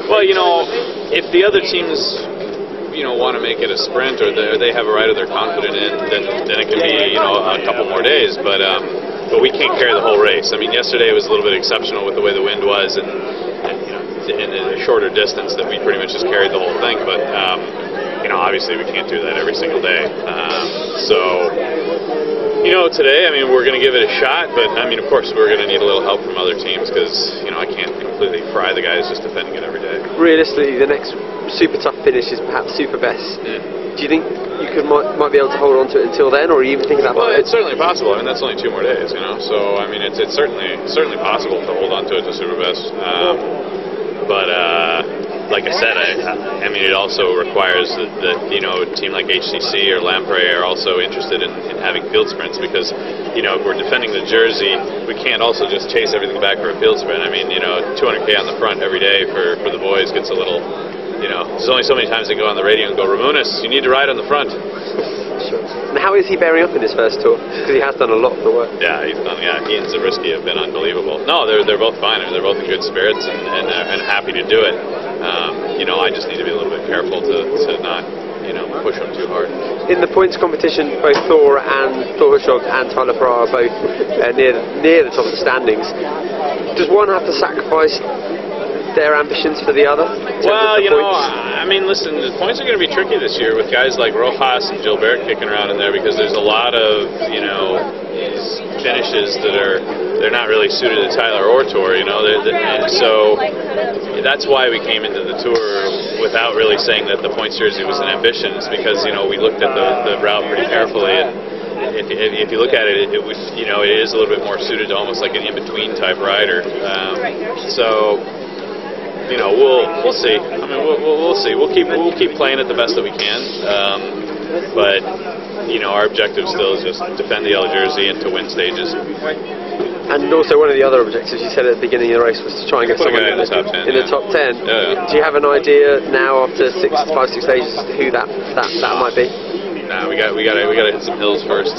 Well, you know, if the other teams, you know, want to make it a sprint or they have a rider they're confident in, then it can be, you know, a couple more days. But we can't carry the whole race. I mean, yesterday was a little bit exceptional with the way the wind was, and you know, in a shorter distance that we pretty much just carried the whole thing. But you know, obviously we can't do that every single day. So, you know, today, I mean, we're going to give it a shot, but I mean, of course, we're going to need a little help from other teams because, you know, I can't completely fry the guys just defending it every day. Realistically, the next super tough finish is perhaps super best. Do you think you might be able to hold on to it until then, or are you even thinking about it? Well, it's certainly possible. I mean, that's only 2 more days, you know. So, I mean, it's certainly possible to hold on to it to super best. But like I said, I mean, it also requires that you know, a team like HCC or Lamprey are also interested in having field sprints because, you know, if we're defending the jersey, we can't also just chase everything back for a field sprint. I mean, you know, 200K on the front every day for the boys gets a little, you know, there's only so many times they go on the radio and go, Ramunas, you need to ride on the front. Sure. And how is he bearing up in his first tour? Because he has done a lot of the work. Yeah, he's done. Yeah, he and Zabriskie have been unbelievable. No, they're both fine. They're both in good spirits and happy to do it. You know, I just need to be a little bit careful to not, you know, push them too hard. In the points competition, both Thor Hushovd and Tyler Farrar are both near the top of the standings. Does one have to sacrifice their ambitions for the other? Well, you know, I mean, listen, the points are going to be tricky this year with guys like Rojas and Gilbert kicking around in there because there's a lot of, you know, these finishes that they're not really suited to Tyler or Thor, you know. And so that's why we came into the tour without really saying that the points jersey was an ambition. It's because, you know, we looked at the route pretty carefully, and if you look at it, you know, it is a little bit more suited to almost like an in-between type rider. So, you know, we'll see. I mean, we'll see. We'll keep playing it the best that we can. But you know, our objective still is just defend the yellow jersey and to win stages. And also, one of the other objectives you said at the beginning of the race was to try and get someone in the top 10. In the top 10. Yeah. Do you have an idea now after 5, 6 stages who that might be? Nah, we got to hit some hills first.